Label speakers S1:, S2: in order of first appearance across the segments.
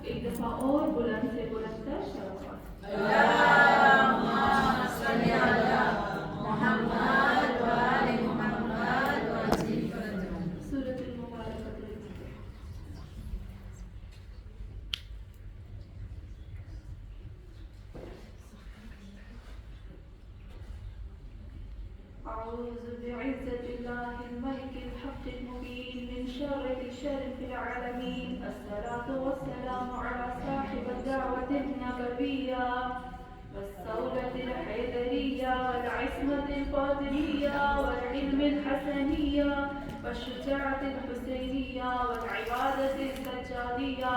S1: ایک دفعہ اور بلند سے بلند تر شروع
S2: اللهم صل على محمد وآل محمد وعجل فرجهم.
S1: سورة المباركة. أعوذ بعزة الله الملك الحق المبين من شر في العالمين. الصلاة والسلام على صاحب الدعوة النبوية والصولة الحيدرية والعصمة الفاطمية والعلم الحسنية والشجاعة الحسينية والعبادة السجادية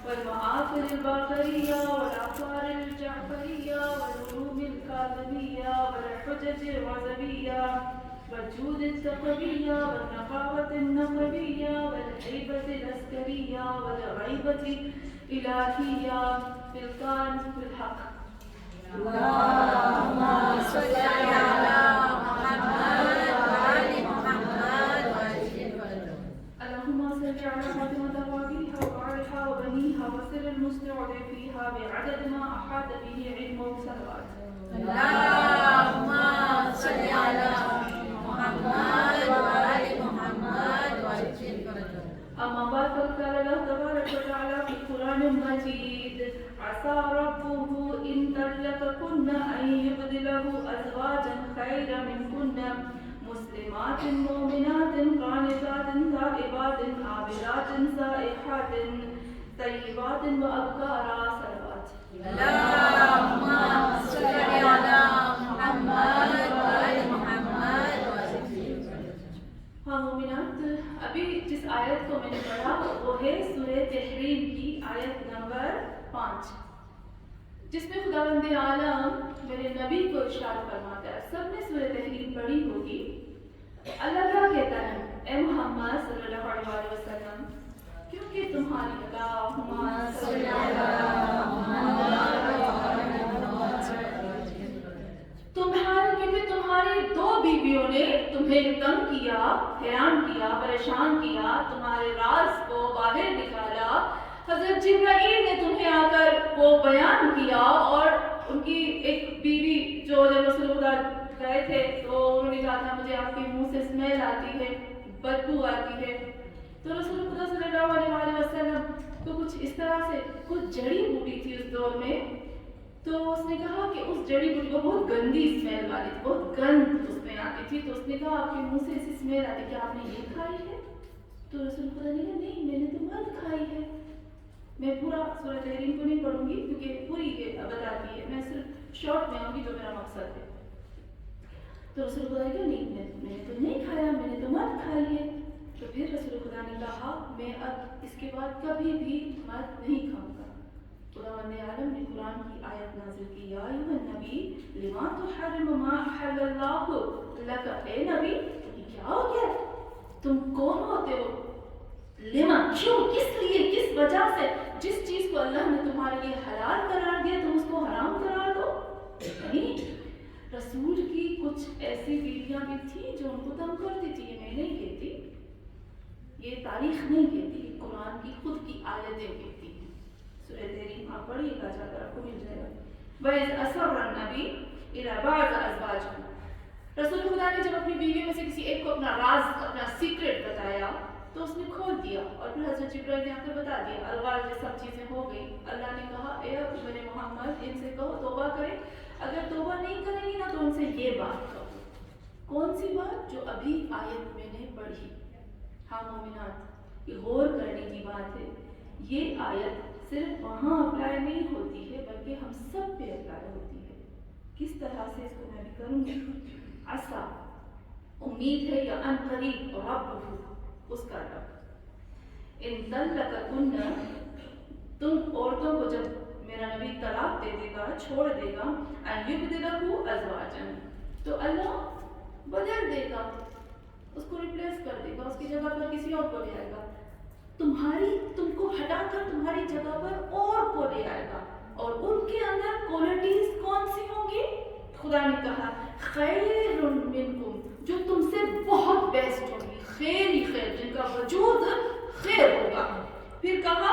S1: والمآثر الباقرية والآثار الجعفرية والعلوم الكاظمية والحجج الرضوية والجود التقوية والنقاوة النقوية والهيبة العسكرية والغيبة الإلهية في الكون في الحق.
S2: اللهم صل على محمد وآل محمد وعجل فرجهم.
S1: اللهم صل على فاطمة وأبيها وبعلها وبنيها وسر المستودع فيها بعدد ما أحاط به علمه صلوات.
S2: اللهم صل على محمد وآل محمد وعجل فرجهم.
S1: أما بعد فقال الله تبارك وتعالى في القرآن المجيد: عسى ربه إن طلقكن أن يبدله أزواجا خيرا منكن مسلمات مؤمنات قانتات تائبات عابدات سائحات طيبات وأبكارا. صلوات.
S2: اللهم صل على محمد وآل محمد وعجل فرجهم.
S1: ہاں مومنات، ابھی جس آیت کو میں نے پڑھا وہ ہے سورہ تحریم کی آیت نمبر 5، جس میں خداوند عالم میرے نبی کو ارشاد فرماتا ہے. سب نے سورہ تحریم پڑھی ہوگی. اللہ کیا کہتا ہے؟ اے محمد صلی اللہ علیہ وسلم، کیونکہ تمہاری کیونکہ تمہاری دو بیویوں نے تمہیں تنگ کیا، حیران کیا، پریشان کیا، تمہارے راز کو باہر نکالا. حضرت جبرائیل نے تمہیں آ کر وہ بیان کیا، اور ان کی ایک بیوی جو جب رسول خدا گئے تھے تو انہوں نے کہا تھا مجھے آپ کے منہ سے اسمیل آتی ہے، بدبو آتی ہے. تو رسول خدا صلی اللہ علیہ وسلم کو کچھ اس طرح سے کچھ جڑی بوٹی تھی اس دور میں، تو اس نے کہا کہ اس جڑی بوٹی کو بہت گندی اسمیل والی تھی، بہت گند اس میں آتی تھی. تو اس نے کہا آپ کے منہ سے ایسی اسمیل آتی، کیا آپ نے یہ کھائی ہے؟ تو رسول خدا نے کہا نہیں، میں نے تو مد کھائی ہے. میں پورا سورہ تحریم کو نہیں پڑھوں گی کیونکہ پوری یہ بتاتی ہے، میں صرف شارٹ میں آؤں گی جو میرا مقصد ہے. تو رسول خدا نے کہا نہیں، میں نے تو نہیں کھایا، میں نے تو مد کھائی ہے. تو پھر رسول خدا نے کہا میں اب اس کے بعد کبھی بھی مد نہیں کھاؤں گا. خداوند عالم نے قرآن کی آیت نازل کی: یا ایھا النبی لما تحرم ما احل اللہ لک. اے نبی یہ کیا ہو گیا؟ تم کون ہوتے ہو؟ لما، کیوں، کس لیے، کس وجہ سے جس چیز کو اللہ نے تمہارے لیے حلال قرار دیا تم اس کو حرام قرار دو؟ نہیں، رسول کی کچھ ایسی بیویاں بھی تھیں جو ان کو تنگ کرتی تھی. یہ میں نہیں کہتی، یہ تاریخ نہیں کہتی، قرآن کی خود کی آیتیں کہتی ہیں. سورہ تحریم آپ پڑھیے گا، جا کر آپ کو مل جائے گا. وَإِذْ أَسَرَّ النَّبِيُّ إِلَىٰ بَعْضِ أَزْوَاجِهِ. رسول خدا نے جب اپنی بیویوں میں سے کسی ایک کو اپنا راز، اپنا سیکرٹ بتایا تو اس نے کھول دیا، اور پھر حضرت جبرائیل نے آ کر بتا دیا. الغاز یہ سب چیزیں ہو گئی. اللہ نے کہا اے میرے محمد ان سے کہو توبہ کریں، اگر توبہ نہیں کریں گی نا تو ان سے یہ بات کہو. کون سی بات؟ جو ابھی آیت میں نے پڑھی. ہاں مومنات، یہ غور کرنے کی بات ہے. یہ آیت صرف وہاں اپلائی نہیں ہوتی ہے بلکہ ہم سب پہ اپلائی ہوتی ہے. کس طرح سے اس کو میں بھی کروں گی. عسیٰ امید ہے، یا ان قریب رب اس کا رب. ان طلقکن، تم عورتوں کو جب میرا نبی طلاق دے دے گا، چھوڑ دے گا، ان یبدلہ ازواجا، تو اللہ بدل دے گا، اس کو ریپلیس کر دے گا، اس کی جگہ پر کسی اور کو لے آئے گا. تم کو ہٹا کر تمہاری جگہ پر اور کو لے آئے گا. اور ان کے اندر کوالٹیز کون سی ہوں گی؟ خدا نے کہا خیر منکم، جو تم سے بہت بیسٹ ہوگی، خیر ہی خیر، جن کا وجود خیر ہوگا. پھر کہا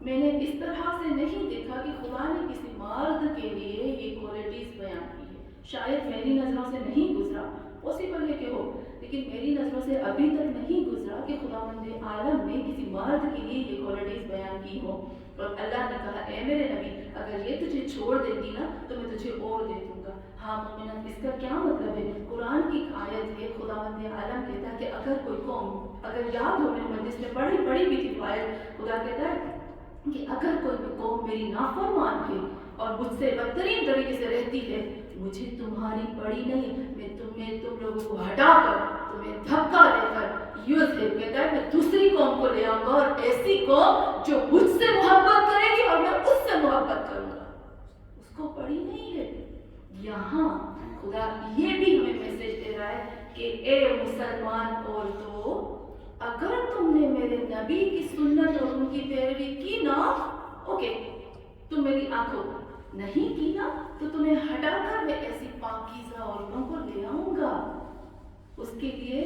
S1: میں نے اس طرح سے نہیں دیکھا کہ خدا نے کسی مرد کے لیے یہ کوالٹیز بیان کی ہے. شاید میری نظروں سے نہیں گزرا، پاسبل ہے کہ ہو، لیکن میری نظروں سے ابھی تک نہیں گزرا کہ خداوند عالم نے کسی مرد کے لیے یہ کوالٹیز بیان کی ہو. اور اللہ نے کہا اے میرے نبی اگر یہ تجھے چھوڑ دیتی نا تو میں تجھے اور دے دوں گا. ہاں مومنات، اس کا کیا مطلب ہے؟ قرآن کی آیت ہے، خداوند عالم کہتا ہے کہ اگر کوئی قوم، اگر یاد ہو میں جس میں پڑھی بھی تھی آیت، خدا کہتا ہے کہ اگر کوئی قوم میری نافرمان ہے اور مجھ سے بدترین طریقے سے رہتی ہے، مجھے تمہاری پڑی نہیں، میں تم لوگوں کو ہٹا کر تمہیں دھکا دے کر کہتا ہے میں دوسری قوم کو لے آؤں گا، اور ایسی قوم جو مجھ سے محبت کرے گی اور میں اس سے محبت کروں گا. اس کو پڑی نہیں ہے. یہاں خدا یہ بھی ہمیں میسج دے رہا ہے کہ اے مسلمان عورتوں، اگر تم نے میرے نبی کی سنت اور ان کی پیروی کی نا، اوکے، تم میری آنکھوں نہیں کی نا تو تمہیں ہٹا کر میں ایسی پاکیزہ عورتوں کو لے آؤں گا. اس کے لیے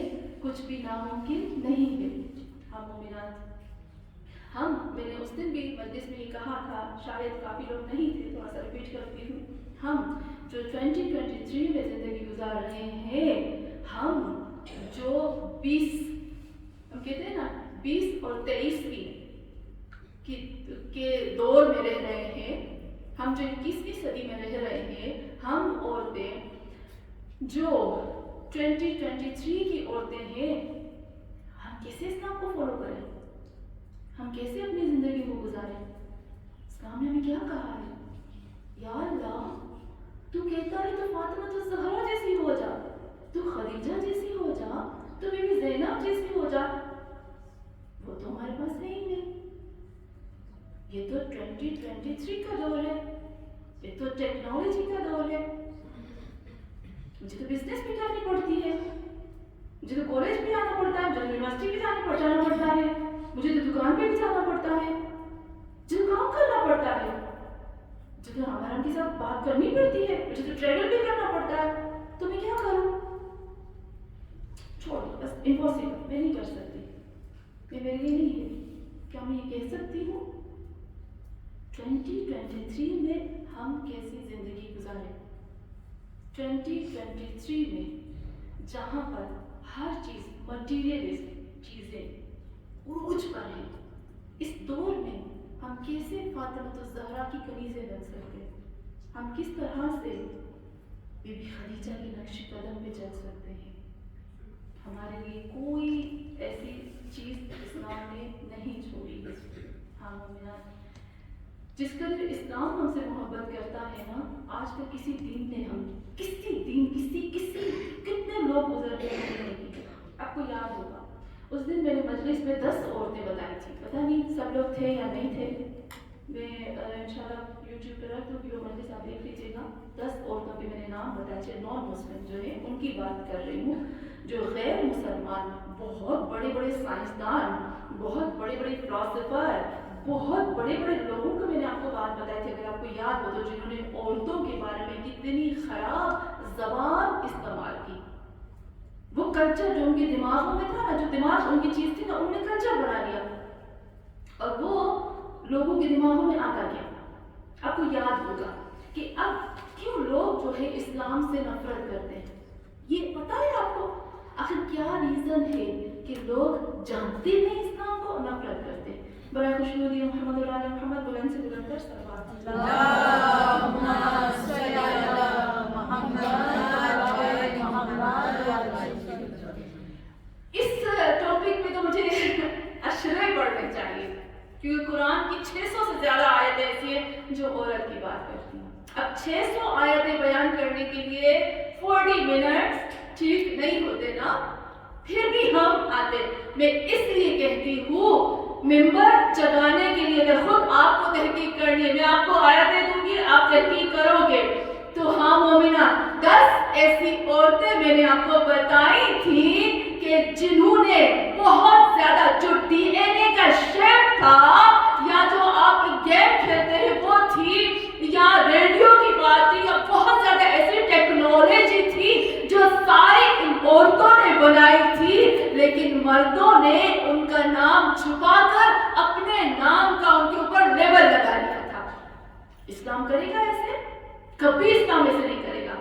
S1: کچھ بھی ناممکن نہیں ہے. ہم مومنات، میں نے اس دن بھی مجلس میں یہ کہا تھا، شاید کافی لوگ نہیں تھے، تھوڑا سا ریپیٹ کرتی ہوں. ہم جو 2023 میں زندگی گزار رہے ہیں، ہم جو 20 ہم کہتے ہیں نا 20 اور 23ویں کے دور میں رہ رہے ہیں، ہم جو 21ویں صدی میں رہ رہے ہیں، ہم عورتیں جو 2023 کی عورتیں ہیں، ہم کیسے اسلام کو فالو کریں؟ ہم کیسے اپنی زندگی کو گزاریں؟ اسلام نے ہمیں کیا کہا ہے؟ یا اللہ، تو کہتا ہے تو فاطمہ تو زہرا جیسی ہو جا، تو خدیجہ جیسی ہو جا، تو بی بی زینب جیسی ہو جا. وہ تو ہمارے پاس نہیں ہے. یہ تو 2023 کا دور ہے، یہ تو ٹیکنالوجی کا دور ہے. مجھے تو بزنس بھی کرنی پڑتی ہے، مجھے تو کالج بھی آنا پڑتا ہے، مجھے یونیورسٹی بھی جانا پڑتا ہے، مجھے تو دکان پہ بھی جانا پڑتا ہے، مجھے کام کرنا پڑتا ہے، مجھے تو ہمارا کے ساتھ بات کرنی پڑتی ہے، مجھے تو ٹریول بھی کرنا پڑتا ہے. تو میں کیا کروں؟ چھوڑ دو، بس امپاسبل، میں نہیں کر سکتی، یہ میرے لیے نہیں ہے. کیا میں یہ کہہ سکتی ہوں 2023 میں ہم کیسی زندگی گزاریں؟ 2023 میں جہاں پر ہر چیز مٹیریلسٹ چیزیں عروج پر ہیں، اس دور میں ہم کیسے فاطمہ الزہرا کی کنیزیں بن سکتے ہیں؟ ہم کس طرح سے بی بی خدیجہ کے نقش قدم پہ چل سکتے ہیں؟ ہمارے لیے کوئی ایسی چیز اسلام نے نہیں چھوڑی ہے. ہاں مومنات، جس قدر اسلام ہم سے محبت کرتا ہے نا، آج تک کسی دین نے کتنے لوگ گزر گئے نہیں کی. آپ کو یاد ہوگا اس دن میں نے مجلس میں 10 عورتیں بتائی تھی، پتہ نہیں سب لوگ تھے یا نہیں تھے. میں انشاءاللہ یوٹیوب پہ رکھ دوں گی، وہ مجلس آپ دیکھ لیجیے گا. 10 عورتوں کے میں نے نام بتائے تھے، نان مسلم جو ہے ان کی بات کر رہی ہوں، جو غیر مسلمان بہت بڑے بڑے سائنسدان، بہت بڑے بڑے فلاسفر، بہت بڑے بڑے لوگوں کو میں نے آپ کو بات بتائی تھی، اگر آپ کو یاد ہو تو، جنہوں نے عورتوں کے بارے میں کتنی خراب زبان استعمال کی. وہ کلچر جو ان کے دماغوں میں تھا نا، جو دماغ ان کی چیز تھی نا، انہوں نے کلچر بنا لیا اور وہ لوگوں کے دماغوں میں آتا گیا. آپ کو یاد ہوگا کہ اب کیوں لوگ جو ہے اسلام سے نفرت کرتے ہیں. یہ پتہ ہے آپ کو آخر کیا ریزن ہے کہ لوگ جانتے نہیں اسلام کو، نفرت کرتے ہیں؟ برائے خوشنودی محمد علی محمد، بلند سے بلند کر صلوات.
S2: اللہم صلی علی محمد وعلی محمد.
S1: اس ٹاپک میں تو مجھے اشرے پڑھنے چاہیے، کیونکہ قرآن کی 600 سے زیادہ آیتیں ایسی ہیں جو عورت کی بات کرتی ہیں. اب 600 آیتیں بیان کرنے کے لیے 40 منٹس ٹھیک نہیں ہوتے نا، پھر بھی ہم آتے. میں اس لیے کہتی ہوں ممبر جگانے کے لیے، اگر خود آپ کو تحقیق کرنی ہے، میں آپ کو آیتیں دوں گی، آپ تحقیق کرو گے تو. ہاں مومنہ، 10 ایسی عورتیں میں نے آپ کو بتائی تھی کہ جنہوں نے بہت زیادہ، جو ڈی این اے کا شیپ تھا، یا جو آپ گیم کھیلتے ہیں وہ تھی، یا ریڈیو کی بات تھی، یا بہت زیادہ ایسی ٹیکنالوجی تھی جو ساری ان عورتوں نے بنائی تھی، لیکن مردوں نے ان کا نام چھپا کر اپنے نام کا ان کے اوپر اسلام کرے گا ایسے؟ کبھی اسلام ایسے نہیں کرے گا،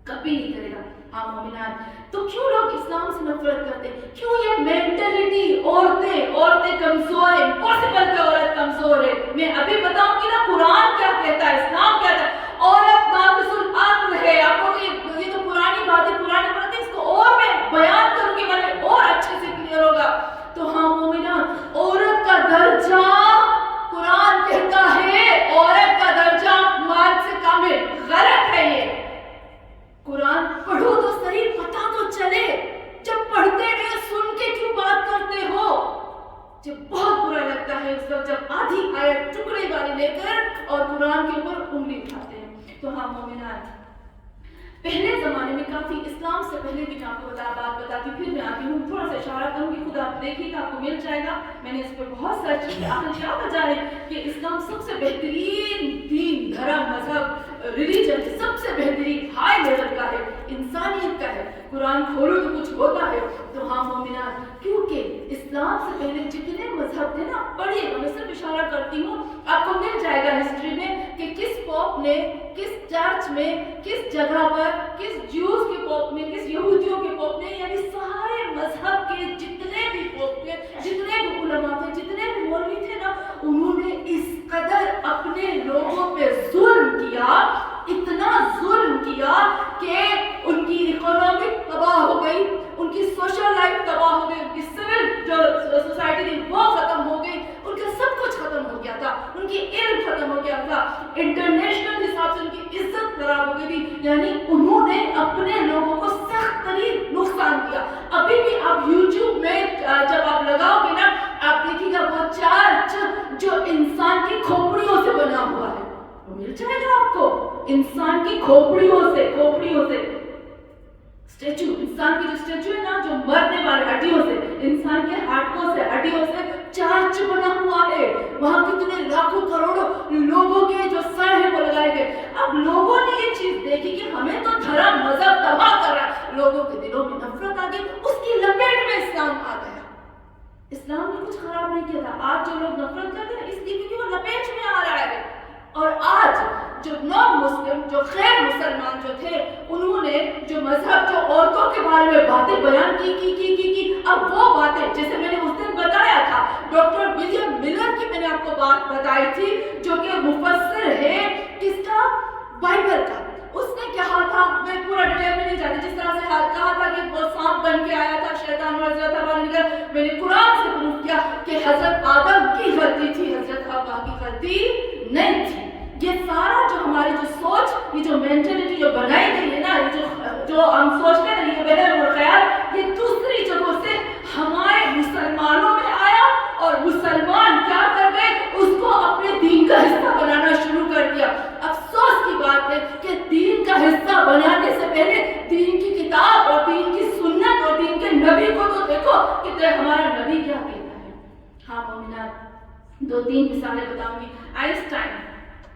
S1: کبھی نہیں کرے گا۔ ہاں مومنات، تو کیوں لوگ اسلام سے نفرت کرتے ہیں؟ کیوں یہ مینٹلٹی عورتیں کمزور ہیں، امپاسبل کہ عورت کمزور ہے؟ میں ابھی بتاؤں گی نا قرآن کیا کہتا ہے، اسلام کیا کہتا ہے۔ عورت ناقص العقل ہے۔ آپ کو یہ تو پرانی بات ہے، پرانی بات ہے، اس کو اور میں بیان کروں گی، میں اور اچھے سے کلیئر ہوگا۔ تو ہاں مومنات، عورت کا درجہ قرآن کہتا ہے، عورت کا درجہ مرد سے کم ہے۔ غلط ہے یہ۔ قرآن پڑھو تو صحیح، پتہ تو چلے۔ جب پڑھتے رہے سن کے کیوں بات کرتے ہو؟ جب بہت برا لگتا ہے اس وقت جب آدھی آیت ٹکڑے والی لے کر اور قرآن کے اوپر انگلی اٹھاتے ہیں۔ تو ہاں مومنات، پہلے زمانے میں کافی اسلام سے پہلے بھی میں آپ کو بات بتاتی، پھر میں آتی ہوں، تھوڑا سا اشارہ کروں گی، خود آپ دیکھیے گا، آپ کو مل جائے گا۔ میں نے اس پہ بہت سرچ کیا، آخر کیا وجہ ہے کہ اسلام سب سے بہترین دین، دھرم، مذہب، ریلیجن سب سے بہترین ہائی لیول کا ہے، انسانیت کا ہے۔ قرآن کھولو تو کچھ ہوتا ہے۔ تو ہاں مومنات، کیونکہ اسلام سے پہلے جتنے مذہب تھے نا، پڑھیے گا، میں صرف اشارہ کرتی ہوں، آپ کو مل جائے گا ہسٹری میں کہ کس پوپ نے کس چرچ میں کس جگہ پر کس جیوز کے پوپ نے کس یہودیوں کے پوپ نے، یعنی سارے مذہب کے جتنے بھی پوپ تھے، جتنے بھی علماء تھے، جتنے بھی مولوی تھے نا، انہوں نے اس قدر اپنے لوگوں پہ ظلم کیا، اتنا ظلم کیا کہ ان کی اکانومی تباہ ہو گئی، ان کی سوشل لائف تباہ ہو گئی، ان کی سول جو سوسائٹی تھی وہ ختم ہو گئی، ان کا سب کچھ ختم ہو گیا تھا، ان کی علم ختم ہو گیا تھا، انٹرنیشنل حساب سے ان کی عزت خراب ہو گئی تھی، یعنی انہوں نے اپنے لوگوں کو سخت ترین نقصان دیا۔ ابھی بھی آپ یوٹیوب میں جب آپ لگاؤ گے نا، آپ دیکھیے گا وہ چرچ جو انسان کی کھوپڑیوں سے بنا ہوا ہے، وہ مل جائے گا آپ کو، انسان کی کھوپڑیوں سے اسٹیچو، انسان کی جو اسٹیچو ہے نا، جو مرنے والے ہڈیوں سے، انسان کے ہاٹھوں سے، ہڈیوں سے چرچ بنا ہوا ہے۔ وہاں کتنے لاکھوں کروڑوں لوگوں کے جو سر ہیں وہ لگائے گئے۔ اب لوگوں نے یہ چیز دیکھی کہ ہمیں تو دھرم مذہب تباہ کر رہا ہے، لوگوں کے دلوں میں نفرت آ گئی، اس کی لپیٹ میں اسلام آ گیا۔ اسلام نے کچھ خراب نہیں کیا تھا، آج جو لوگ نفرت کرتے ہیں اس لیے کیونکہ وہ لپیٹ میں آ رہا ہے۔ اور آج جو نان مسلم، جو غیر مسلمان جو تھے، انہوں نے جو مذہب، جو عورتوں کے بارے میں باتیں بیان کی، اب وہ باتیں جیسے میں نے اس دن بتایا تھا، ڈاکٹر ولیم ملر کی میں نے آپ کو بات بتائی تھی، جو کہ مفسر ہے کس کا؟ بائبل کا۔ اس نے کہا تھا، میں پورا ڈیٹیل میں نہیں جاتی، جس طرح سے کہا تھا کہ وہ سانپ بن کے آیا تھا، شیطان ورزہ تھا باہر نکل، میں نے قرآن سے پروف کیا کہ حضرت آدم کی غلطی تھی، حضرت حوا کی غلطی نہیں تھی۔ یہ سارا جو ہماری جو سوچ، یہ جو مینٹلٹی جو بنائی گئی ہے نا، یہ جو ہم سوچتے ہیں، یہ وہم اور خیال، یہ دوسری جگہوں سے ہمارے مسلمانوں میں آیا، اور مسلمان کیا کر گئے؟ اس کو اپنے دین کا حصہ بنانا شروع کر دیا۔ افسوس کی بات ہے کہ دین کا حصہ بنانے سے پہلے دین کی کتاب اور دین کی سنت اور دین کے نبی کو تو دیکھو کہ ہمارا نبی کیا کہتا ہے۔ ہاں مومنات، 2-3 مثالیں بتاؤں گی۔ آئنسٹائن،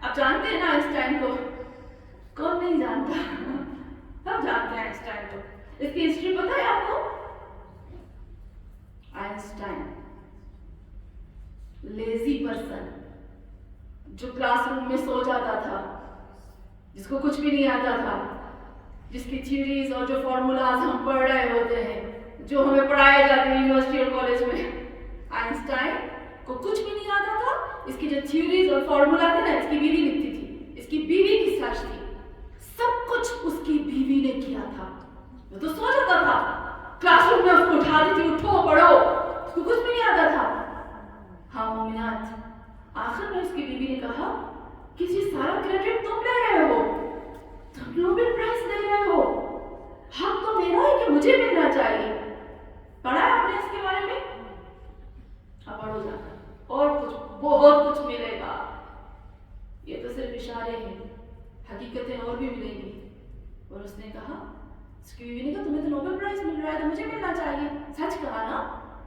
S1: آپ جانتے ہیں نا آئنسٹائن کو؟ کون نہیں جانتا؟ سب جانتے ہیں آئنسٹائن کو۔ اس کی ہسٹری پتہ ہے آپ کو؟ آئنسٹائن لیزی پرسن، جو کلاس روم میں سو جاتا تھا، جس کو کچھ بھی نہیں آتا تھا، جس کی تھیوریز اور جو فارمولاز ہم پڑھ رہے ہوتے ہیں، جو ہمیں پڑھائے جاتے ہیں یونیورسٹی اور کالج میں، آئنسٹائن کو کچھ بھی نہیں آتا تھا۔ اس کی جو تھیوریز اور فارمولا تھے نا، اس کی بیوی لکھتی تھی، اس کی بیوی کی سرچ تھی، سب کچھ اس کی بیوی نے کیا تھا۔ وہ تو سو جاتا تھا، کلاس روم میں اس کو اٹھاتی تھی، اٹھو پڑھو، اس کو کچھ بھی نہیں آتا تھا۔ ہاں مومنات، آخر میں اس کی بیوی نے کہا کہ یہ سارا کریڈٹ تم لے رہے ہو، تم نوبل پرائز لے رہے ہو، حق تو میرا ہے کہ مجھے ملنا چاہیے۔ پڑھا ہے آپ نے اس کے بارے میں؟ اب پڑھو جا کر، اور کچھ بہت کچھ ملے گا۔ یہ تو صرف اشارے ہیں، حقیقتیں اور بھی ملیں گی۔ اور اس نے کہا، اس کی بیوی نے کہا تمہیں تو نوبل پرائز مل رہا ہے تو مجھے ملنا چاہیے۔ سچ کہا نا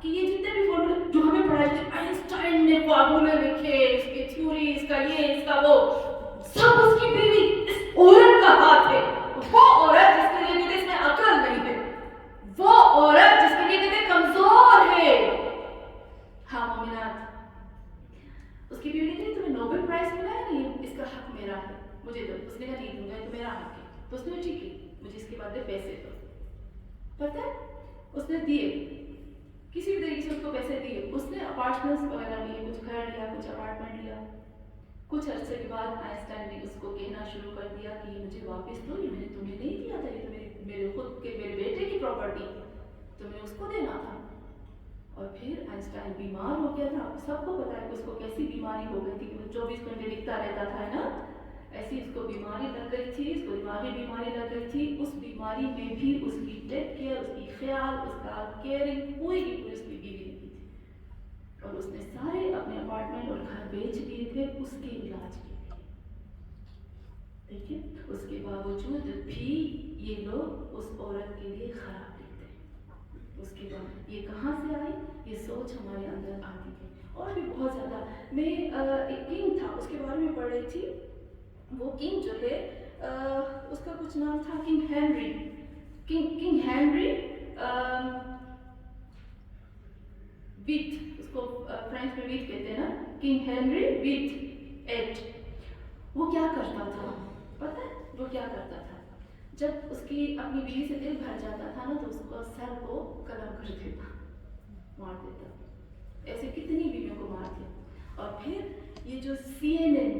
S1: کہ یہ جتنے بھی فارمولے جو ہمیں پڑھائے تھے، آئنسٹائن نے فارمولے لکھے، اس کی تھیوری، اس کا یہ، اس کا وہ، سب اس کی بیوی، اس عورت کا ہاتھ ہے۔ وہ عورت جس کے لیے کہتے اس میں عقل نہیں ہے، وہ عورت جس کے لیے کہتے کمزور ہے۔ ہاں مومنات، اس کی بیوی نے کہا تمہیں نوبل پرائز ملا ہے نہیں، اس کا حق تو اس نے ٹھیک ہے مجھے اس کے بعد پیسے دو. پتہ ہے اس نے دیے, کسی بھی طریقے سے اس کو پیسے دیے. اس نے اپارٹمنٹس وغیرہ لیے, کچھ گھر لیا, کچھ اپارٹمنٹ لیا. کچھ عرصے کے بعد آئنسٹائن نے اس کو کہنا شروع کر دیا کہ یہ مجھے واپس دو, یہ میں نے تمہیں نہیں دیا تھا, یہ تو میرے خود کے میرے بیٹے کی پراپرٹی, تمہیں اس کو دینا تھا. اور پھر آئنسٹائن بیمار ہو گیا تھا. سب کو پتا ہے کہ اس کو کیسی بیماری ہو گئی تھی کہ وہ 24 گھنٹے لکھتا رہتا تھا, ہے نا. ایسی اس کو بیماری لگ گئی تھی, اس کو دماغی بیماری لگ گئی تھی. اس بیماری میں بھی اس کی ٹیک کیئر, اس کی خیال, اس کا کیئرنگ پوری کی پوری اس کی بیوی نے کی تھی. اور اس نے سارے اپنے اپارٹمنٹ اور گھر بیچ دیے تھے اس کے علاج کے لیے. دیکھیے اس کے باوجود بھی یہ لوگ اس عورت کے لیے خراب لکھتے ہیں. اس کے بعد یہ کہاں سے آئی, یہ سوچ ہمارے اندر آتی تھی. اور بھی بہت زیادہ. میں ایک کنگ تھا, اس کے بارے میں پڑھ رہی تھی. وہ کنگ جو ہے اس کا کچھ نام تھا کنگ ہینری. کنگ ہینری ویٹ, اس کو فرینچ میں ویٹ کہتے ہیں نا, کنگ ہینری ویٹ 8. وہ کیا کرتا تھا پتہ ہے, وہ کیا کرتا تھا, جب اس کی اپنی بیوی سے دل بھر جاتا تھا نا تو اس کو سر کو قلم کر دیتا, مار دیتا. ایسے کتنی بیویوں کو مار دیا. اور پھر یہ جو CNN,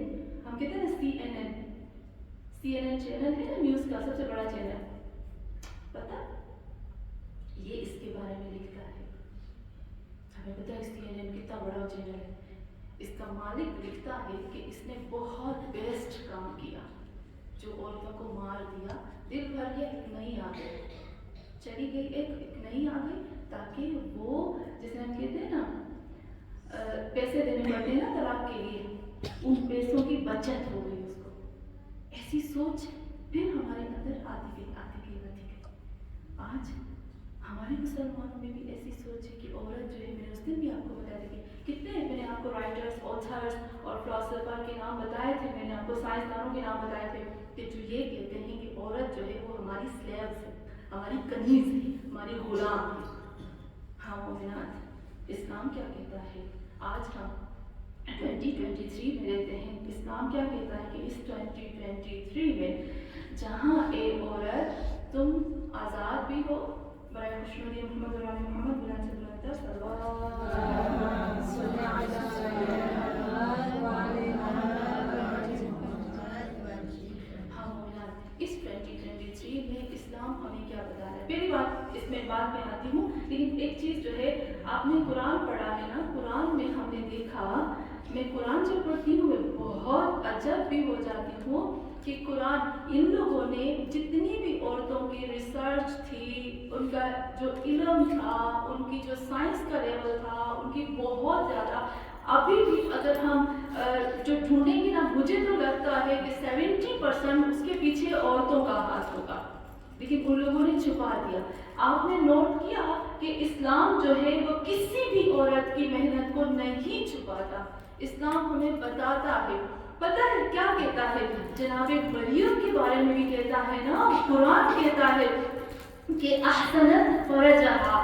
S1: ہم کہتے ہیں نا CNN چینل ہے نا, نیوز کا سب سے بڑا چینل, پتہ یہ اس کے بارے میں لکھتا ہے. ہمیں پتہ ہے CNN کتنا بڑا چینل ہے. اس کا مالک لکھتا ہے کہ اس نے بہت بیسٹ کام کیا, جو عورتوں کو مار دیا, دل بھر گیا, ایک نئی آ گئی, چلی گئی, ایک نئی آ گئی, تاکہ وہ جسے ہم کہتے ہیں نا پیسے دینے پڑتے ہیں نا طلاق کے لیے, ان پیسوں کی بچت ہو گئی اس کو. ایسی سوچ پھر ہمارے اندر آتی گئی. آج ہمارے مسلمانوں میں بھی ایسی سوچ ہے کہ عورت جو ہے, میں نے اس دن بھی آپ کو بتایا تھا کہ کتنے میں نے آپ کو رائٹرس, آتھرس اور فلاسفر کے نام بتائے تھے, میں نے آپ کو سائنسدانوں کے نام بتائے تھے کہ جو یہ کہتے ہیں کہ عورت جو ہے وہ ہماری سلیوز ہے, ہماری کنیز ہے, ہماری غلام ہے. ہاں مومنات, اسلام کیا کہتا ہے؟ آج ہم 2023 میں رہتے ہیں. اسلام کیا کہتا ہے کہ اس 2023 میں جہاں اے عورت تم آزاد بھی ہو, برائے خوشنودی محمد اور آل محمد بلند سے بلند صلی اللہ اس 2023 میں اسلام ہمیں کیا بتا رہا ہے. پہلی بات اس میں بات میں آتی ہوں, لیکن ایک چیز جو ہے, آپ نے قرآن پڑھا ہے نا, قرآن میں ہم نے دیکھا, میں قرآن جب پڑھتی ہوں میں بہت عجب بھی ہو جاتی ہوں کہ قرآن ان لوگوں نے جتنی بھی عورتوں کی ریسرچ تھی, ان کا جو علم تھا, ان کی جو سائنس کا لیول تھا, ان کی بہت زیادہ, ابھی بھی اگر ہم جو ڈھونڈیں گے نا, مجھے تو لگتا ہے کہ 70% اس کے پیچھے عورتوں کا ہاتھ ہوگا, لیکن ان لوگوں نے چھپا دیا. آپ نے نوٹ کیا کہ اسلام جو ہے وہ کسی بھی عورت کی محنت کو نہیں چھپاتا. اسلام ہمیں بتاتا ہے. پتہ ہے کیا کہتا ہے؟ جناب مریم کے بارے میں بھی کہتا ہے نا, قرآن کہتا ہے کہ احسنت فرجہا,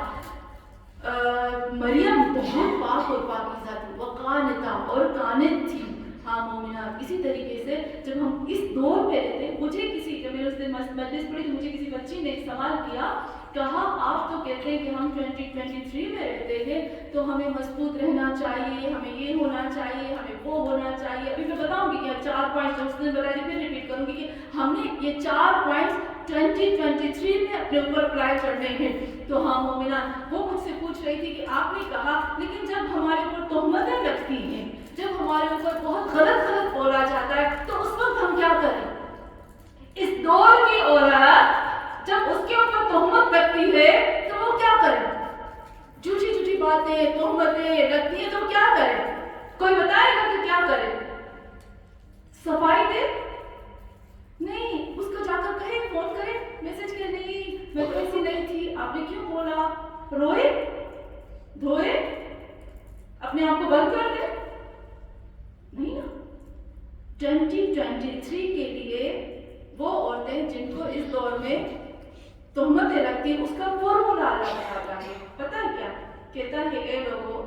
S1: مریم بہت پاک اور پاکیزہ تھی, وقانتا, اور قانت تھی. ہاں مومنات, اسی طریقے سے جب ہم اس دور میں رہتے ہیں, مجھے کسی, جب میں نے اس دن مجلس پڑھی تو مجھے کسی بچی نے ایک سوال کیا, کہا آپ تو کہتے ہیں کہ ہم 2023 میں رہتے ہیں تو ہمیں مضبوط رہنا چاہیے, ہمیں یہ ہونا چاہیے, ہمیں وہ ہونا چاہیے. ابھی میں بتاؤں گی کہ 4 پوائنٹس اس نے بتایا, پھر ریپیٹ کروں گی کہ ہم نے یہ 4 پوائنٹس 2023 میں اپنے اوپر اپلائی کرنے ہیں. تو ہاں مومنات, وہ مجھ سے پوچھ رہی تھی کہ آپ نے کہا, لیکن جب ہمارے اوپر تہمتیں لگتی ہیں, جب ہمارے اوپر بہت غلط بولا جاتا ہے, تو اس وقت ہم کیا کریں؟ اس دور کی عورت جب اس کے اوپر تہمت لگتی ہے تو وہ کیا کرے؟ جھوٹی باتیں, تہمتیں لگتی ہیں تو کیا کرے؟ کوئی بتائے گا کہ کیا کرے؟ صفائی دے؟ نہیں, اس کو جا کر کہے, فون کرے, میسج کرے, نہیں میں تو ایسی نہیں تھی, آپ نے کیوں بولا, روئے, دھوئے, اپنے آپ کو بند کر دے؟ نہیں نا. 2023 کے لیے وہ عورتیں جن کو اس دور میں تہمتیں لگتی ہیں, اس کا فارمولا اللہ بتاتا ہے. پتہ ہے کیا کہتا ہے؟ اے لوگوں,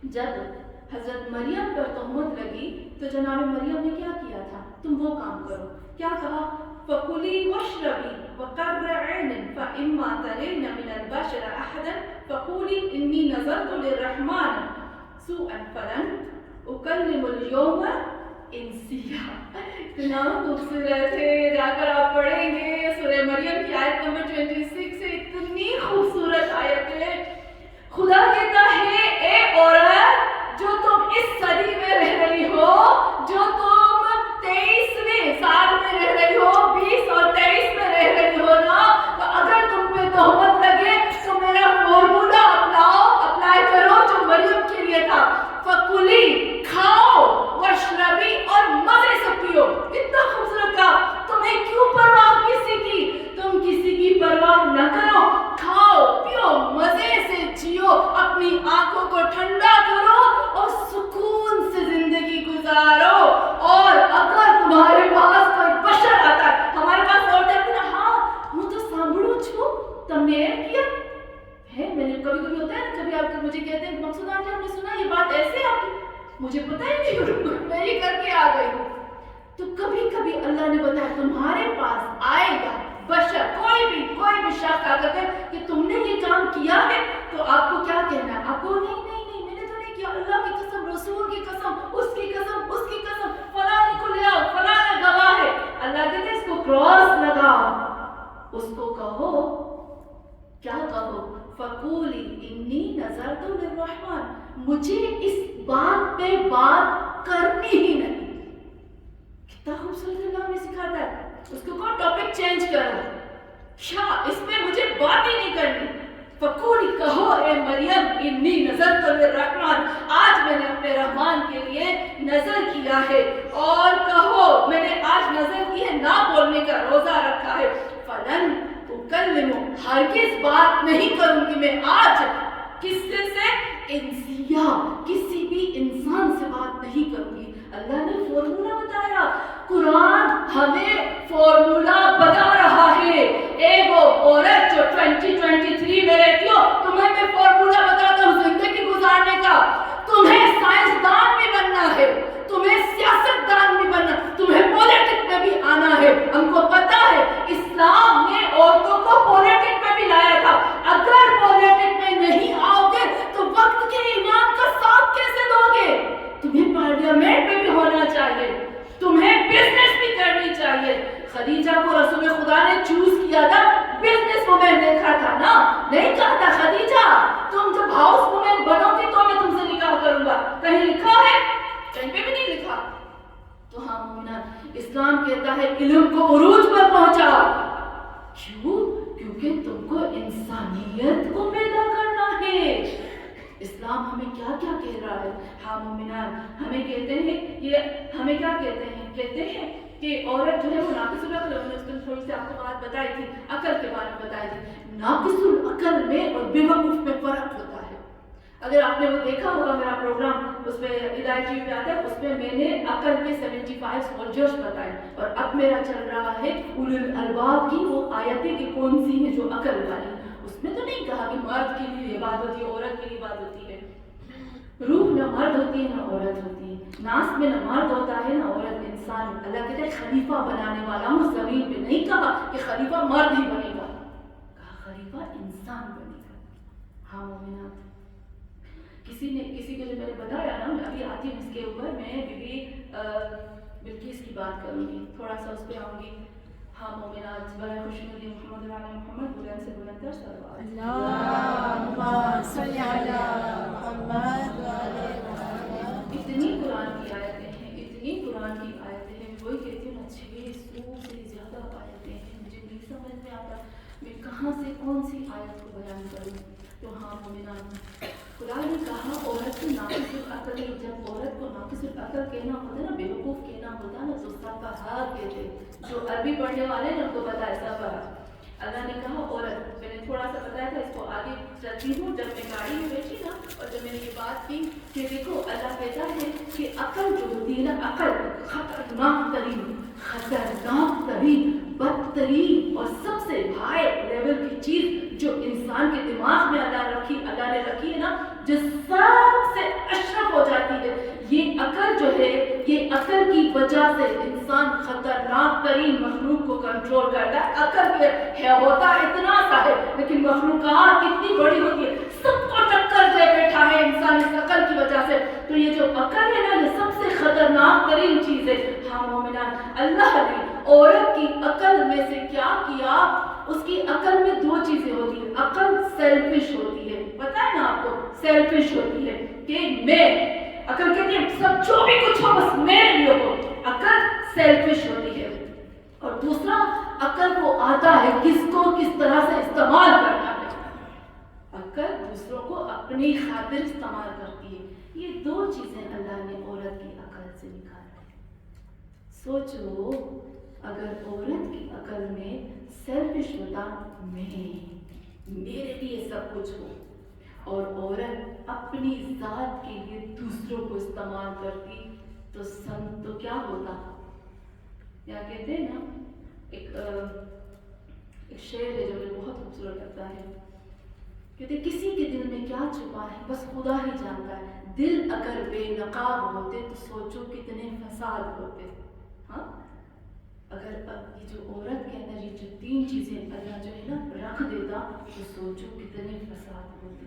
S1: جب حضرت مریم پر تہمت لگی تو جناب مریم نے کیا کیا تھا؟ تم وہ کام کرو. کیا کہا؟ فَكُلِي وَاشْرَبِي وَقَرَّ عَيْنٍ فَإِمَّا تَرَيْنَ مِنَ الْبَشَرِ أَحَدًا فَقُولِي إِنِّي نَذَرْتُ لِلرَّحْمَنِ صُوءًا فَلَنْ أُكَلِّمَ الْيَوْمَ إِنْسِيًّا. اتنا خوبصورت ہے، جا کر آپ پڑھیں گے سورہ مریم کی آیت نمبر 26 سے، اتنی خوبصورت آیت ہے. خدا کہتا ہے اے عورت جو تم اس صدی میں رہ رہی ہو، جو تم 23ویں سال میں رہ رہی ہو، 20 اور 23 میں رہ رہی ہو نا، تو اگر تم پہ تہمت لگے تو میرا فارمولا اپلائی کرو جو مریم کے لیے تھا. فکلی، کھاؤ، واشربی، اور مزے سے پیو. کتنا خوبصورت کہا. تمہیں کیوں پرواہ کسی کی؟ تم کسی کی پرواہ نہ کرو، کھاؤ پیو، مزے سے جیو، اپنی آنکھوں کو ٹھنڈا کرو اور سکون سے زندگی گزارو. اور اگر تمہارے پاس کوئی بشر آتا ہے، ہمارے پاس ہوتا ہے نا، ہاں وہ تو سامبڑو چھو تم نے کیا ہے. میں نے کبھی ہوتا ہے نا، کبھی آپ مجھے کہتے ہیں مقصود آج ہم نے سنا یہ بات ایسے آپ کی، مجھے پتہ ہی نہیں، میں یہ کر کے آ گئی ہوں. تو کبھی کبھی اللہ نے بتایا تمہارے پاس آئے گا بشر، کوئی بھی شخص آ کر کہ تم نے یہ کام کیا ہے، تو آپ کو کیا کہنا ہے؟ آپ کو نہیں میں نے تو نہیں کیا، اللہ کی قسم، رسول کی قسم، اس کی قسم، فلاں کو لے آؤ، فلاں گواہ ہے. اللہ کہتے ہیں اس کو کراس لگاؤ، اس کو کہو، کیا کہو؟ فقولی انی نذرت للرحمن، مجھے اس بات پہ بات کرنی ہی نہیں. کتنا خوبصورت اللہ ہمیں سکھاتا ہے. اس کو کہو ٹاپک چینج کرو، کیا اس پہ مجھے بات ہی نہیں کرنی. فقولی، کہو اے مریم انی نذرت للرحمن، آج میں نے اپنے رحمان کے لیے نظر کیا ہے. اور کہو میں نے آج نظر کی ہے، نہ بولنے کا روزہ رکھا ہے. فلن اکلم، ہرگز بات نہیں کروں گی میں آج کس سے انسیہ، کسی بھی انسان سے بات نہیں کروں گی. اللہ نے فارمولا بتایا، قرآن ہمیں فارمولا بتا رہا ہے. اے وہ عورت جو 2023 میں رہتی ہو، تمہیں میں فارمولا بتاتا ہوں زندگی گزارنے کا. تمہیں سائنسدان بھی بننا ہے، تمہیں سیاستدان بھی بننا، تمہیں پولیٹک میں بھی آنا ہے. ہم کو پتا ہے اسلام نے عورتوں کو پولیٹک میں بھی لایا تھا. اگر پولیٹک میں نہیں آؤ گے تو وقت کے ایمان کا ساتھ کیسے دو گے؟ تمہیں پارلیمنٹ میں بھی ہونا چاہیے، تمہیں بزنس بھی کرنی چاہیے. خدیجہ کو رسول خدا نے چوز کیا تھا، بزنس وومن دیکھا تھا نا، نہیں کہا تھا خدیجہ تم جب ہاؤس وومن بنو گی تو میں تم سے نکاح کروں گا. کہیں لکھا ہے؟ کہیں پہ بھی نہیں لکھا. تو ہاں مومنات، اسلام کہتا ہے علم کو عروج پر پہنچاؤ. کیوں؟ کیونکہ تم کو انسانیت کو پیدا کرنا ہے. اسلام ہمیں کیا کیا کہہ رہا ہے؟ ہاں مومنات، ہمیں کہتے ہیں ہمیں کیا کہتے ہیں کہ عورت جو ہے وہ ناقص العقل ہے. میں نے اس دن تھوڑی سی آپ کو بات بتائی تھی، عقل کے بارے میں بتائی تھی. ناقص العقل میں اور بے وقوف میں فرق ہوتا ہے. اگر آپ نے وہ دیکھا ہوگا میرا پروگرام، اس میں ہدایت ٹی وی پہ آتا ہے، اس میں میں نے عقل کے 75 سولجرز بتائے. اور اب میرا چل رہا ہے اولو الالباب کی وہ آیتیں کہ کون سی ہیں جو عقل والی. اس میں تو نہیں کہا کہ مرد کے لیے یہ بات ہوتی ہے، عورت کے لیے بات ہوتی ہے. روح نہ مرد ہوتی ہے نہ عورت ہوتی ہے، ناس میں نہ مرد ہوتا ہے نہ عورت. انسان اللہ کہتا ہے خلیفہ بنانے والا ہوں زمین پہ. نہیں کہا کہ خلیفہ مرد ہی بنے گا، کہا خلیفہ انسان بنے گا. ہاں مومنات، کسی کو جو میں نے بتایا نا، میں ابھی آتی ہوں اس کے اوپر، میں بی بی بلقیس کی بات کروں گی، تھوڑا سا اس پہ آؤں گی. ہاں مومنات، برائے خوشی مدی محمد علی محمد، بلند سے بلندتر صلوات.
S2: اللہم صلی علی محمد و علی محمد.
S1: اتنی قرآن کی آیتیں ہیں، وہی کہتی ہوں نا، 600 سے زیادہ آیتیں ہیں. مجھے نہیں سمجھ میں آتا میں کہاں سے کون سی آیت کو بیان کروں. تو ہاں مومنات، قرآن نے کہا عورت کو ناقص العقل ہے. جب عورت کو ناقص العقل کہنا ہوتا ہے نا، بیوقوف کہنا ہوتا ہے نا، تو سفہا کہتے. جو عربی پڑھنے والے ہیں ان کو پتا ہے سفہا. اللہ نے کہا عورت، میں نے تھوڑا سا بتایا تھا، اس کو آگے چلتی ہوں. جب میں گاڑی میں بیٹھی نا اور جب میں نے یہ بات کی کہ دیکھو اللہ کہتا ہے کہ عقل جو ہوتی ہے نا، عقل خطرناک ترین بدترین اور سب سے ہائی لیول کی چیز جو انسان کے دماغ میں اللہ نے رکھی ہے نا، جو سب سے اشرف ہو جاتی ہے. یہ عقل جو ہے یہ عقل کی وجہ سے انسان خطرناک ترین مخلوق کو کنٹرول کرتا ہے. عقل کے ہوتا اتنا سا ہے لیکن مخلوقات کتنی بڑی ہوتی ہے, سب کو ٹکر دے بیٹھا ہے انسان اس عقل کی وجہ سے. تو یہ جو عقل ہے نا, یہ سب سے خطرناک ترین چیز ہے. ہاں مومنان, اللہ نے عورت کی عقل میں سے کیا کیا, اس کی عقل میں دو چیزیں ہوتی ہیں. عقل سیلفش ہوتی ہے, پتہ ہے نا آپ کو, سیلفش ہوتی ہے کہ میں, عقل کہتی ہے سب جو بھی کچھ ہو بس میرے لیے ہو. عقل سیلفش ہوتی ہے. اور دوسرا, عقل کو آتا ہے کس کو کس طرح سے استعمال کرنا ہے. عقل دوسروں کو اپنی خاطر استعمال کرتی ہے. یہ دو چیزیں اللہ نے عورت کی عقل سے نکالی. سوچو اگر عورت کی عقل میں سیلفش ہوتا, میرے لیے سب کچھ ہو, اور عورت اپنی ذات کے لیے دوسروں کو استعمال کرتی, تو کیا ہوتا. یا کہتے ہیں نا, ایک شعر ہے جو مجھے بہت خوبصورت لگتا ہے. کہتے کسی کے دل میں کیا چھپا ہے بس خدا ہی جانتا ہے. دل اگر بے نقاب ہوتے تو سوچو کتنے فساد ہوتے. ہاں, اگر یہ جو عورت کے اندر یہ جو تین چیزیں اللہ جو ہے نا رکھ دیتا تو سوچو کتنے فساد ہوتے.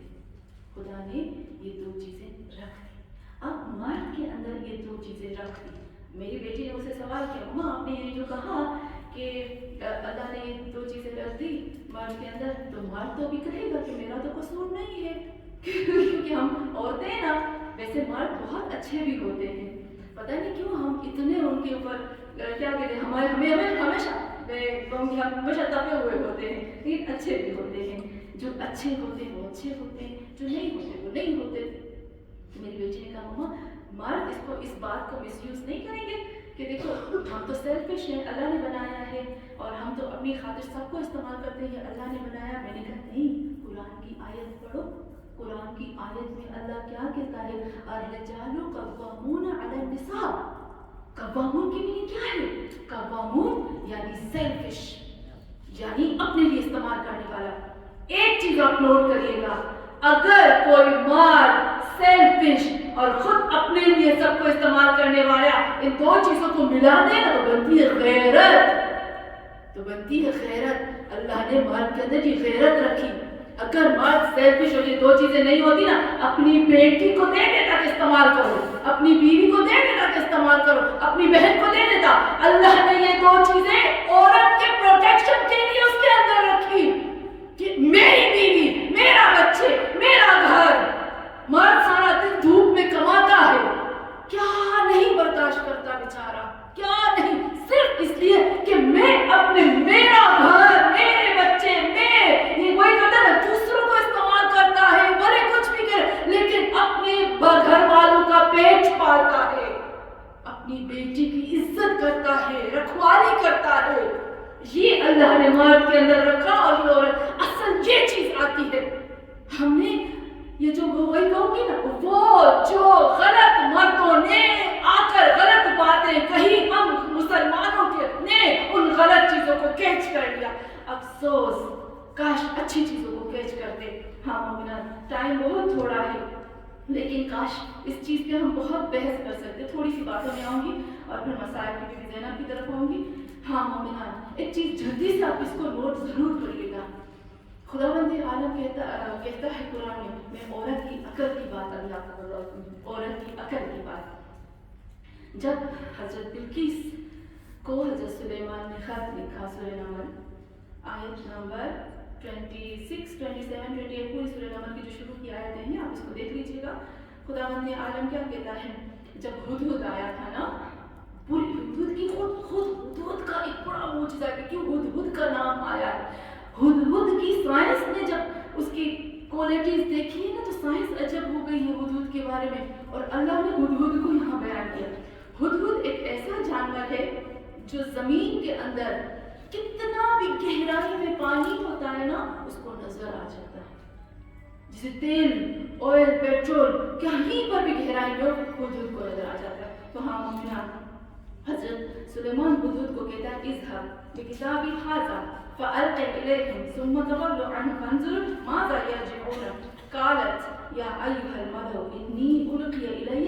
S1: خدا نے یہ دو چیزیں رکھ دی. اب مرد کے اندر یہ دو چیزیں رکھ دی. میری بیٹی نے اسے سوال کیا, ماں آپ نے یہ جو کہا کہ اللہ نے یہ دو چیزیں رکھ دی مرد کے اندر, تو مرد تو بھی کہے گا کہ میرا تو قصور نہیں ہے کیونکہ ہم عورتیں ہیں نا, ویسے مرد بہت اچھے بھی ہوتے ہیں. پتہ نہیں کیوں ہم اتنے ان کے اوپر کیا کہتے ہیں, ہمیں ہمیشہ دبے ہوئے ہوتے ہیں, لیکن اچھے بھی ہوتے ہیں. جو اچھے ہوتے ہیں وہ اچھے ہوتے ہیں, جو نہیں ہوتے وہ نہیں ہوتے. میری بیٹی نے کہا ماما مرد اس بات کو مس یوز نہیں کریں گے کہ دیکھو ہم تو سیلفش ہیں, اللہ نے بنایا ہے اور ہم تو اپنی خاطر سب کو استعمال کرتے ہیں, اللہ نے بنایا. میں نے کہا نہیں, قرآن کی آیت پڑھو. قرآن کی آیت میں اللہ کیا کہتا ہے, الرجال قوامون علی النساء. قوامون کی معنی کیا ہے؟ قوامون یعنی سیلفش, یعنی اپنے لیے استعمال کرنے والا. ایک چیز آپ نوٹ کریے گا, اگر کوئی مرد سیلفش اور خود اپنے لیے سب کو استعمال کرنے والا ان دو چیزوں کو ملا دے نا تو بنتی ہے غیرت. بنتی ہے غیرت. اللہ نے مرد کے اندر یہ غیرت رکھی. اگر مرد سیلفش ہو, یہ دو چیزیں نہیں ہوتی نا, اپنی بیٹی کو دے دیتا کہ استعمال کرو, اپنی بیوی کو دے دیتا کہ استعمال کرو, اپنی بہن کو دے دیتا. اللہ نے یہ دو چیزیں عورت کے پروٹیکشن کے لیے اس کے اندر رکھی کہ میری بیوی, میرا بچے, میرا گھر. مرد سارا دن دھوپ میں کماتا ہے, کیا نہیں برداشت کرتا بیچارہ, کیا نہیں, صرف اس لیے کہ میں اپنے, میرا گھر, میرے بچے, یہ وہی کرتا ہے نا, دوسروں کو استعمال کرتا ہے, بھلے کچھ بھی کرے لیکن اپنے گھر والوں کا پیٹ پالتا ہے, اپنی بیٹی کی عزت کرتا ہے, رکھوالی کرتا ہے. یہ اللہ نے مرد کے اندر رکھا. اور یہ عورت اصل یہ چیز آتی ہے. ہم نے یہ جو وہی کہوں گی نا, وہ جو غلط مردوں نے آ کر غلط باتیں کہی, ہم مسلمانوں کے نے ان غلط چیزوں کو کیچ کر لیا. افسوس, کاش اچھی چیزوں کو کیچ کرتے. ہاں مومنان, ٹائم بہت تھوڑا ہے لیکن کاش اس چیز پہ ہم بہت بحث کر سکتے. تھوڑی سی باتوں میں آؤں گی اور پھر مسائل کی بھی زینب کی طرف آؤں گی. ہاں مومنان, ایک چیز جلدی سے آپ اس کو نوٹ ضرور کریے گا. خداوند عالم کہتا ہے قرآن میں عورت کی عقل کی بات اللہ کو بتاتا ہوں. عورت کی عقل کی بات, جب حضرت بلقیس کو حضرت سلیمان نے خط لکھا, سورہ نمل آیت نمبر 26, 27, 28, پوری سورہ نمل کی جو شروع کی آیتیں ہیں آپ اس کو دیکھ لیجیے گا. خداوند عالم کیا کہتا ہے, جب ہدہد آیا تھا نا, پوری ہدہد کی خود ہدہد کا ایک بڑا معجزہ ہے کہ ہدہد کا نام آیا ہے. ہدہد کی سائنس نے جب اس کی کوالٹیز دیکھی ہے نا تو سائنس عجب ہو گئی ہے ہدہد کے بارے میں, اور اللہ نے ہدہد کو یہاں بیان کیا. ہدہد ایک ایسا جانور ہے جو زمین کے اندر کتنا بھی گہرائی میں پانی ہوتا ہے نا اس کو نظر آ جاتا ہے. جیسے تیل, آئل, پیٹرول, کہیں پر بھی گہرائی میں ہدہد کو نظر آ جاتا ہے. تو ہاں مومنان, حضرت سلیمان ہدہد کو کہتا ہے اذهب بکتابی ھذا فألقِ إليهم ثم تولوا عنه فانظروا ماذا يرجعون. قالت يا أيها الملأ إني ألقي إلي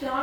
S1: 4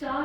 S1: 4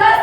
S1: 10